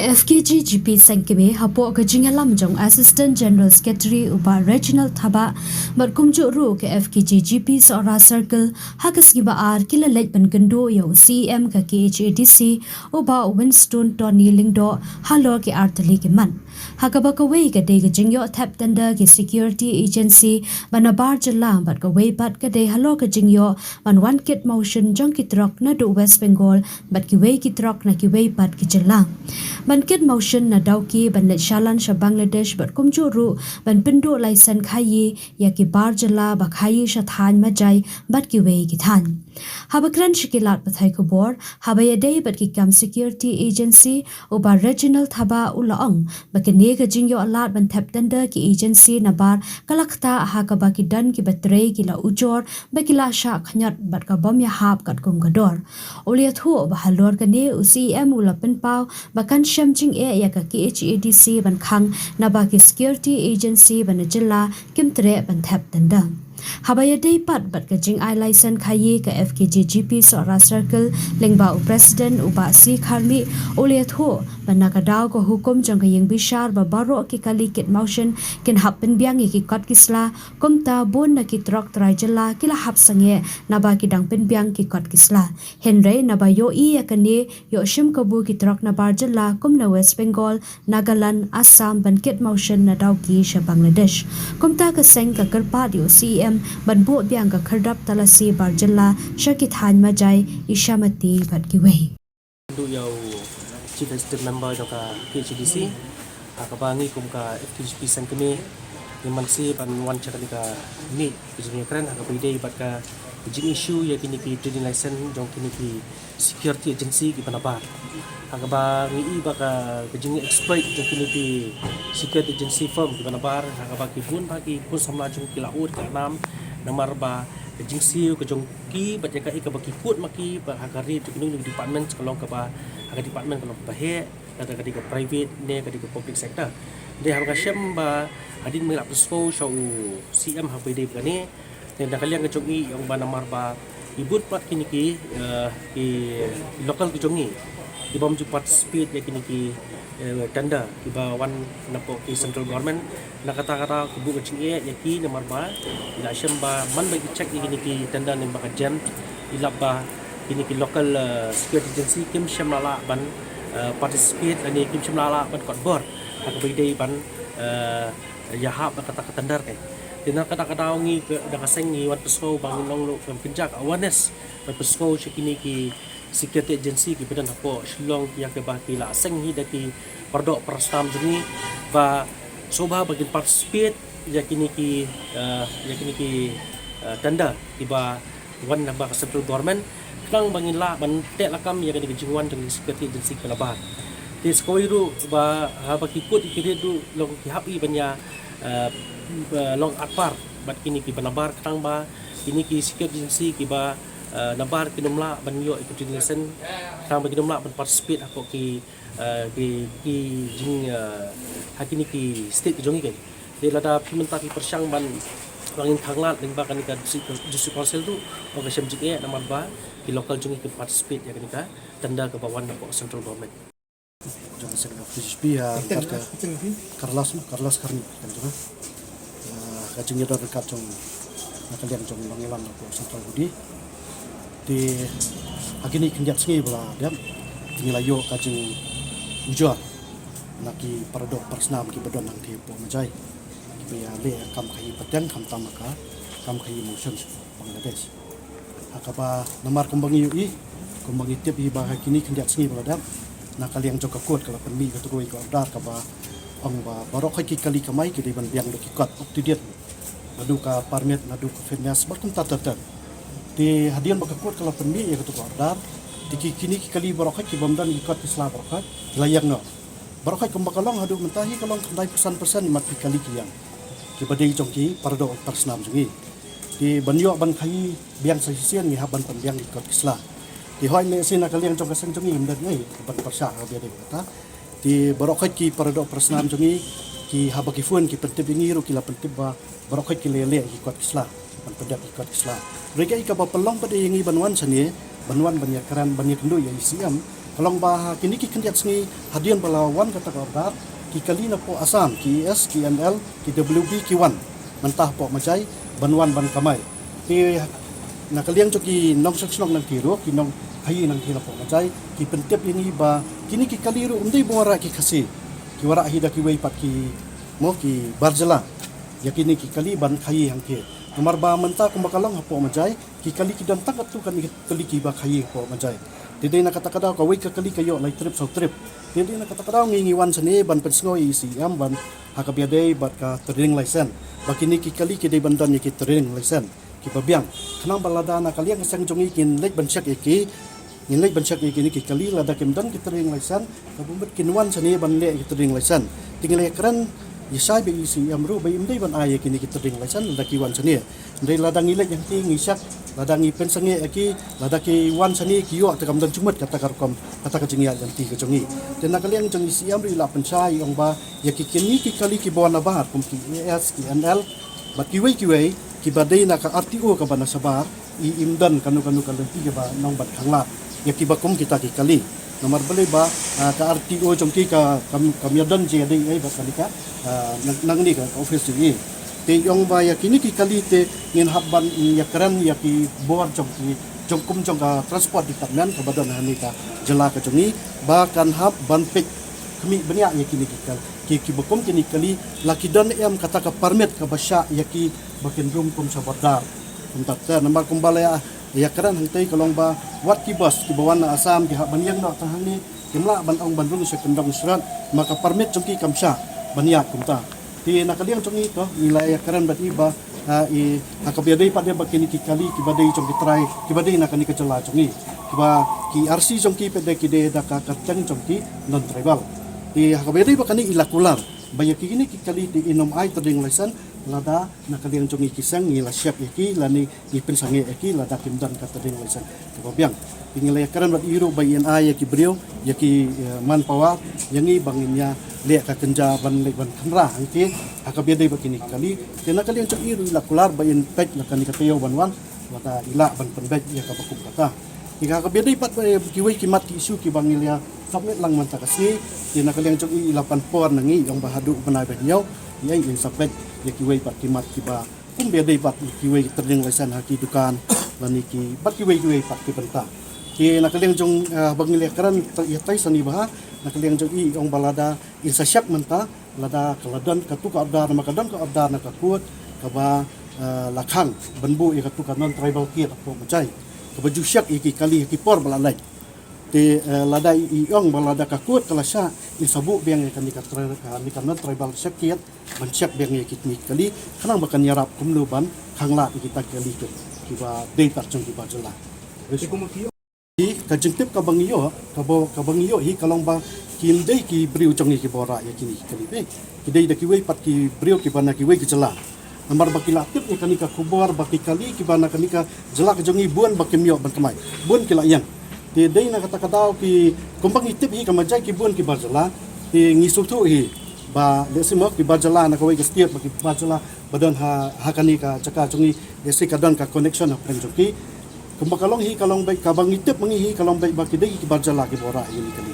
FKGGP Sankime Hapo Kajingalam Jong Assistant General Secretary Uba Regional Thaba Barkumju Ru ke FKGGP Sora Circle Hakas Giba R Kila Late Gendo Yo CM ka KHADC Uba Winston Tony Lingdo Halor ke Artali ke Man Hakabakaway ka de Gajingyo Tap Tanda ke Security Agency Banabar Jalam Bat Kaway Bat ka de Halor Kajingyo Man One Kit Motion Jong Kitrok na do West Bengal Bat Kiway Kitrok na Kiway Bat Kijalang Bankit motion na dauki ban shalan sha Bangladesh bat kumjuru ban pindu license khayi ya ki bar jala ba khayi sha than majai bat ki wei ki than habakran shikilat pathai ko bor habaya dei bat ki kam security agency oba regional thaba ulaong ba ke ne ga jingyo alat ban thap tanda ki agency na bar kalakta ha ka ba ki dan ki batre ki la ujor ba ki la sha khanyat bat ka bom ya hap kat kum gador olia thu ba halor ka ne UCM ula pen pau bakan Shamjing ya ka KHADC ban khang na ba ki security agency ban jilla kimtre ban thap tanda Habaya day pat bat ka jing I license khayi ka FKGGP Sora Circle lengba president uba si kharmi oliat ho banaka daw ko hukum jang ka yeng bishar ba baro ki kali kit motion kin happen biang ki kot kisla komta bon na ki trok trajala kila hap sange na ba ki dang pen biang ki kot kisla henry na ba yo I yakane yo shim kabu ki trok na barjala kum na West Bengal Nagaland Assam ban kit motion na daw ki sha Bangladesh komta ka seng ka karpa dio CM ban bo biang ka khardap talasi barjalla shakit han majai ishamati bat ki wei du yau chief executive member jo ka KHDC ka bangi kum ka FKGP Sankime yang mansi ban wan chakali ka ni bijini kran ka bidai bat ka jing issue ya kini ki trading license jong kini ki security agency ki panabar ka bangi I ba ka jing exploit jong kini ki security agency firm ki panabar ka ba ki pun samla jong ki laut ka nam namar ba jing siu ka jong ki ba ka I ka ba ki put maki ba hakari tu kini department kalau ka ba ka department kalau ba he ka ka private ne ka public sector de ha ka shem ba adin mila pesko show CM ha pwede ba ni dan kalian ke jongi yang ba namar ba ibut pat kini ki local ke jongi di bawah jupat speed ya kini ki tanda di bawah napo ki central government na kata-kata kubu kecing ya ki namar ba ila shem ba man bagi check kini ki tanda nem ba jam ila ba kini ki local security agency kim shem lala ban participate ani kim shem lala ban kot bor aku bidai ban ya hab kata tandar kai dina kata-kata ngi da kasengi wan pesko bangun long lo penjak awareness wan pesko kini ki security agency ki bedan apo shilong ya ke baki la sengi daki pardok prastam juni ba soba bagi participate ya kini ki tanda tiba wan namba central government kang bangin la ban tek lakam ya kini jingwan dengan security agency kalabar di skoiru ba baki kut kiri du long ki hapi banya long akbar bat kini ki panabar kang ba kini ki security agency ki ba nabar kinumla banyo ikutin lesson kang bagi numla ban participate ako ki jing hakini ki state jongi kan de lada pimenta ki persyang ban wangin thanglat lingba kan ka district council tu o ka shamjik e namar ba ki local jongi ki participate ya kan ka tanda ke bawan ko central government jong sekno FKGP ya Carlos Karni kan tu ka jing yodor ka jong nakalian jong bangilan ko central budi di agini kenjat sengi bala dia nilayo ka jing ujor naki paradok persnam ki bedon nang ti po majai ki ya le kam khai pateng kam tamaka kam khai motion Bangladesh akaba namar kumbangi ui kumbangi tip hi ba kini kenjat sengi bala dia nakaliang jok kuat kalau penmi ka tu ko dar ka ba ong ba barok ki kali kamai ki ban biang do ki kot optidiet nadu ka permit nadu ka fitness barkum tatatat di hadian baka kuat kalau penmi ya ka tu dar di kini ki kali barok ki bomdan ki kot islam barok layang no barok ki makalong hadu mentahi kalong kendai persen mat ki kali ki yang ki badai jongki pardo persnam jungi di banyo ban khai biang sasian ni haban pembiang ki kot islam di hoi ne sina kalian jong kasang jongi mdan ngai ban persah habia de kata di barok ki pardo persnam jungi ki habaki fun ki pentibingi ru ki la pentibba barok ki lele ki kot islam ban pedak ki kot islam rega ka ba pelong pada yang banwan sani banwan banyak keran banyak kendu ya isiam Kalong bah kini ki kendiat sengi hadian balawan kata kabar ki kali na po Asam ki ES ki NL ki WB ki 1 mentah po macai banwan ban kamai ki nakaliang ki nong seksnong nang tiro ki nong hayi nang tiro po macai ki pentep ini ba kini ki kali ru undai buara ki kasi ki wara hida ki wei pat ki mo ki barjala yakini ki kali ban hayi hang ke nomor ba mentah kumakalong po macai ki kali ki dan tangat tu kan kali ki ba hayi po macai Tidak nak kata kata kau wika kali kayo like trip sau trip. Tidak nak kata kata ngingiwan seni ban pensngoi ICM ban hakabiadai bat ka training license. Bakini ki kali ki dei bandan ki training license. Ki babiang. Kanang balada na kaliang sang jongi kin lek ban syak iki. Nin lek ban syak iki ni ki kali lada kimdan ki training license. Kabumbet kinwan seni ban le ki training license. Tinggal keren Yesai be ICM ru be imdai ban ay kini ki training license lada ki wan seni. Ndai lada ngilek yang ti ngisak ladang ipen sange aki ladaki wan sani kiyo takam dan cumat kata karkom kata kajingia dan ti kajongi dan nakaliang jong isiam ri la pensai ong ba ya ki kini ki kali ki bawana bahar kum ki ES ki NL bat ki wei ki badai na ka RTO ka bana sabar I imdan kanu ti ba nong bat khangla ya ki bakum kita ki kali nomor beli ba ka RTO jong ki ka kamyadan je dei ai ba kali ka nang ni ka office ni te yong ba ya kini ki kali te ngin habban ya keren ya ki bor jong ki jong kum jong ka transport department ka badan hani ka jela ka jongi ba kan hab ban pek kami benya ya kini ki bokom kini kali laki don em kata ka permit ka basya ya ki bakin rum kum sabardar untat ka namar kumbala ya keren hangtai kalong ba wat ki bus ki bawan na Asam ki hab banyang na tahani kimla ban ong bandung sekendang surat maka permit jong ki kamsya banyak kumta Di nakaliang jong ito nilai keren bat iba I hakabiaday pa dia bakini ki kali ki badai jong ki try ki badai nakani ka jela jong kiba ki RC jong ki pede ki de da ka kartang jong ki non tribal di hakabiaday ba kani ilakular baya ki kini ki kali di inom ai trading license lada nakaliang jong kisang ngila siap ki lani ipin sange ki lada kimdan ka trading license kabiang tinggal keren bat iru bayan ai ki brio ki manpower yangi banginnya lihat ka kenja ban kamera angki hakabiaday ba kini kali kena kali yang iru ila kular bayan pek nakani ka tayo banwan wata ila ban penbek ya ka bakum kata ika hakabiaday pat kiwai kimat ki isu ki bangilya submit lang man takasi kena kali yang ila pan por nangi yang bahadu banai benyo ya in submit ya kiwai pat kimat kiba kum biaday pat kiwai training license haki dukan lani ki bat kiwai pat ki benta ki nakaliang jong bangilya karan yatai sani bah nakaliang jong I ong balada insa syak menta lada kaladan katuka abdar makadang ka abdar na kakut kaba lakhang banbu I katuka non tribal kit apo macai kaba jusyak iki kali ki por balalai te lada I ong balada kakut kalasya insabu biang ikan non tribal syakiat bansyak biang ikit kali kanang bakan yarap kumluban khangla kita kali kiba data jong kiba jela Hi kajengtip kabangiyo hi kalong ba kindai ki briu jongi ki bora ya kini kali be kidai da kiwei pat ki briu ki bana kiwei ki jela namar baki latip ya kanika kubor baki kali ki bana kanika jela ka jongi buan baki mio ban kamai buan ki layang ti dei na kata kata ki kumbang itip hi kamajai ki buan ki barjela ti ngisutu hi ba lesimok ki barjela na kawai ki setiap baki barjela badan ha kanika caka jongi esi kadan ka connection ha prenjoki Kumbakalong hi kalong baik kabang itip mangi hi kalong baik baki degi ki barjala ki bora ini kali.